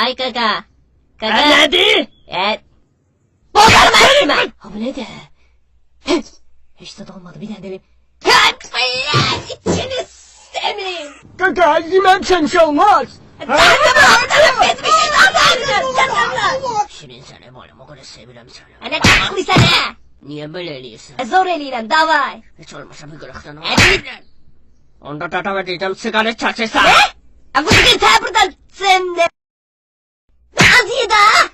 Ay kaka. Kaka. Hadi. Bozarım aslında. Ha bu ne de? Hiç tadı olmadı bir tane deneyim. Kalkmayın içini seveyim. Kaka yemem sen olmaz. Şirin sana oğlum o kadar seviyorum sana. Ne kalkmış sana? Niye böyle eliyorsun? Zor eliyle davay. Hiç olmasa bir gırıktan ol. Onda da davet edeceğim sigara çarşısa. Ne? Bu sigara ta buradan sen de. Az ye daha.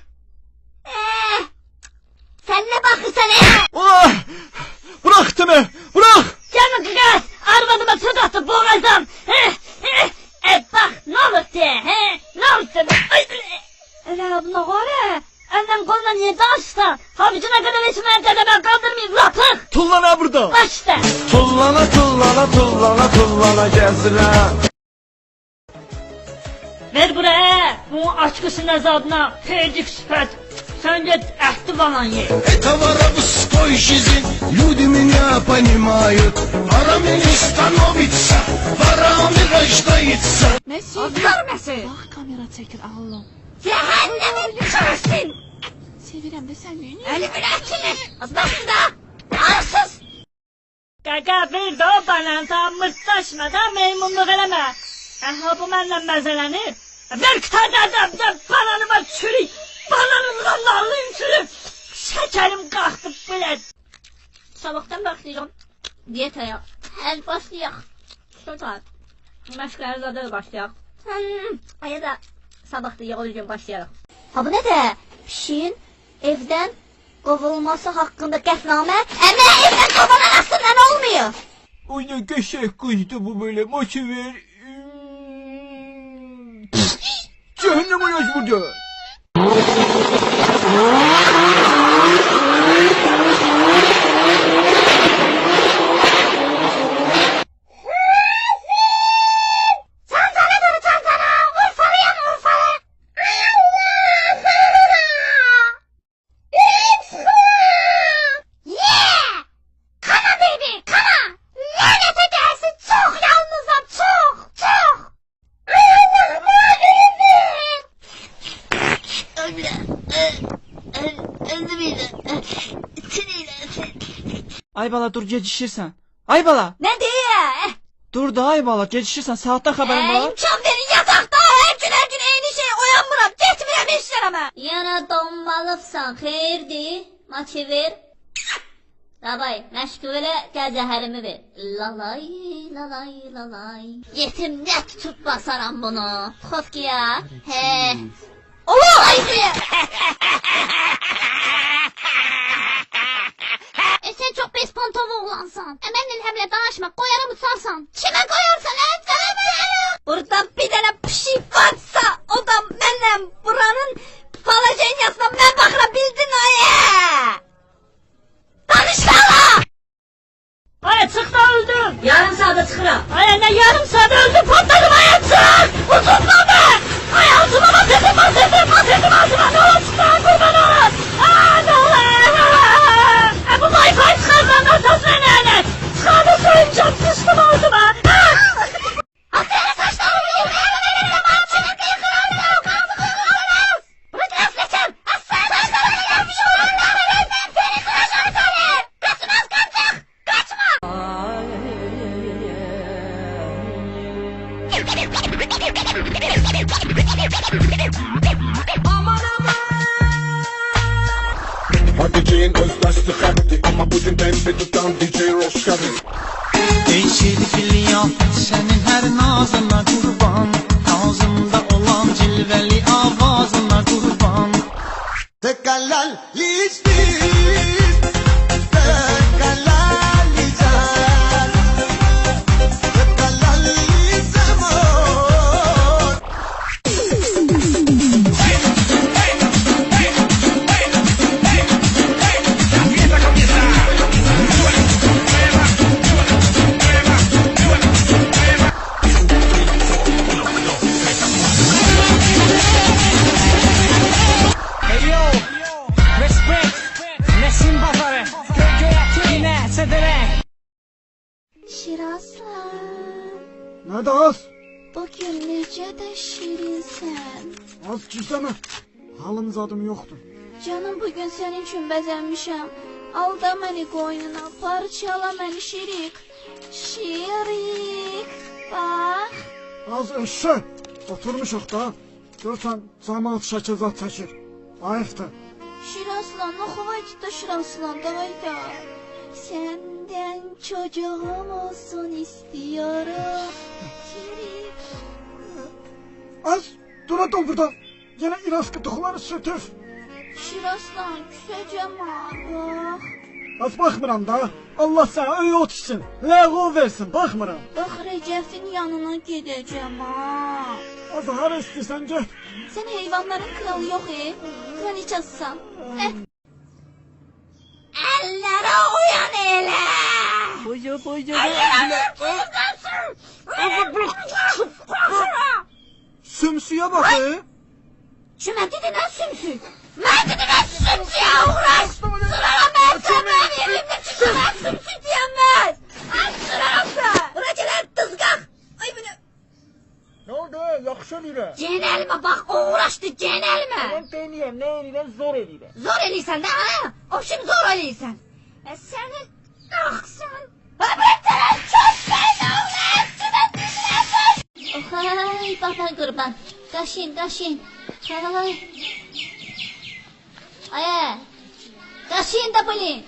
Sen ne bakırsan Oh! Bırak deme! Bırak! Gelme kaka. Arvadıma su attı boğazım. Bak ne olur de. Ne olur de. Öyle abla var ya. Elden kolundan niye daşsa. Habicine kadar içime dedeme kaldırmayayım lapık. Tullana burada! Başta. Tullana tullana tullana tullana gezdirə. Ver buraya! Bu aşkısın azadına perdik süpet. Sen git ehti falan ye. Товара выскойщизин, люди меня понимают. Пора мне становиться, пора мне рождается. Messi. Azlar mısın? Bak kamera çekir ağlım. Cehennemin düşürsün. Sevirəm də sən neyini? Ölümün açılır. Azlarsın da. Arsız. Kaka bir de o bana da mırtlaşma da memnunluk eleme. Aha bu benden mezelenir. Bir tane de bananıma çürük. Bananımla lalıyım çürük. Şekerim kalktı bile. Sabahtan başlayacağım. Diyetaya. El başlayaq. Şurada. Məşqləri zaten başlayaq. Ya da sabah da yol gün başlayarıq. Ha bu ne de? Pişiyin evden kovulması hakkında qətnamə. Əmə evden kovulan aslında ne olmuyor? O ne geçek kızdı bu böyle maçı ver. Cehennem ayaz burada. Aybala dur gecişirsən. Aybala Ne diye? dur da Aybala gecişirsən saatdan xəbərin var. İmkan verin yatakta her gün eyni şey oyanmıram. Getmirəm işlərəmə. Yana donmalıbsan xeyirdir. Maçı ver. Davay məşğulə gəl zəhərimi ver. Lalay lalay lalay. Yetim ne tutup basaram bunu. Xof ki ya. He. Allah ayıya. Sen çok pes pantolon oğlansan. Benimle hemle danışma koyarım uçarsan. Kime koyarsan Buradan bir tane pişik varsa o da benimle buranın falacenyasına ben bakırabildin oya. Danışsana. Ay çık da öldüm. Yarım saate çıkıram. Ay ne yarım saat öldüm patladım ay çık. Uzunladı. Ay altıma batırdım altıma ne olur çık da kurban olur. Ne olur. Bu wi-fi çıkardan da sözüne ne? Çıkardı söyleyeceğim sıçtım altıma. Hastaya saçlarımı yıkayalım maaşını kıyıkırarım. Bunu transleçem. Hastaya saçlarımı gelmiş olanlarım. Seni kıracağım seni. Kaçmaz kaçak. Kaçma. Hatice'nin özdaşlı kalpti ama bugün pembe tutan DJ Roşkadi. Değişir filyan senin her nazına kurban, ağzında olan cilveli avazına kurban. Tekallal listis, tekallal lisan, tekallal lisamon. Şirazlar. Ne dost? Bugün necə də şirinsən. Az gizləmə. Halım zadım yoxdur. Canım bugün senin için bezenmişim. Alda beni koynuna, parçala beni şirik. Şirik. Bak. Az eşşək. Oturmuşuq da. Görsən cəmaat şəkilzat çəkir. Ayıqdır. Şiraslan, oxuvaydı da Şiraslan, dayda. Senden çocuğum olsun istiyorum. Şirik. Az dura dur buradan. Yenə İras qıtıqları sütür. Şiraslan, küsəcəm ha, bak. Az baxmıram da. Allah sənə öy ot içsin. Ləğu versin, baxmıram. Bak Recep'in yanına gideceğim ha. Az hara istəyirsən get. Sen hayvanların kralı yok Kraliçasısın. Əllərə uyan elə. Sümsüyə baxın. Kimə dedin ha sümsük? Mən dedim ha sümsüyə uğraş. Sıraram mən səndən elimdə çıxıram sümsük deyənməz. Sıraram ben. Bırakılar tızgaq. Ay bu ne? Nə oldu? Yaxşı eləyirəm. Cenelme bak o uğraştı cenelme. Denəyəm, nə eləyirəm? Zor eləyirəm. Zor eləyirsən də ha? O şimdi zor eləyirsən. Sənin axsan. Ha bırak tərəf köşkəyin oğlan. Şuna dinləsin. Ohay baba qurban. Qaşın qaşın. Ay. Ay. Qaşın da bulun.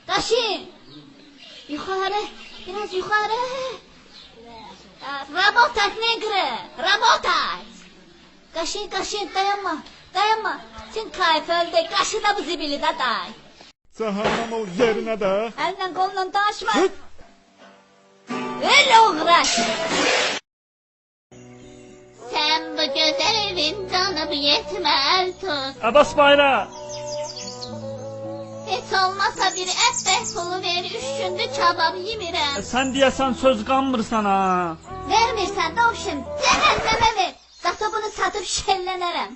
Qaşın. Yukarı. Biraz yukarı. Работать, негры! Работать! Qaşın qaşın dayanma. Dayanma. Sen kayf öldü. Qaşı da bu zibili de day. Cəhənnəm ol yerinə də. Elden kolundan taşma. Öyle uğraş. Sen bu güzel evin canı bir yetmez tut. Abbas bayrağı. Hiç olmasa bir et pulu ver. 3 gündür kebap yemirəm. Sen diyesen söz kanmırsan ha. Vermirsən də o şimdi. Cəhənnəmə ver. Zata bunu satıp şəllenərəm.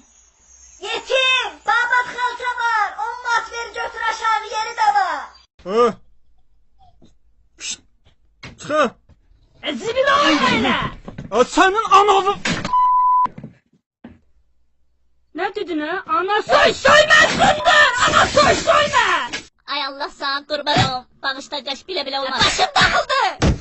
Yetim. Damat xalça var. 10 mat ver götür aşağı yeri de var. Hə. Çıx. Zibili oynayla. Sənin anavı. Ne dedin ha? Ana soy soymazsındır. Ana soy soymaz. Ay Allah sana kurban ol. Bağışta kaç bile bile olmaz. Başım takıldı.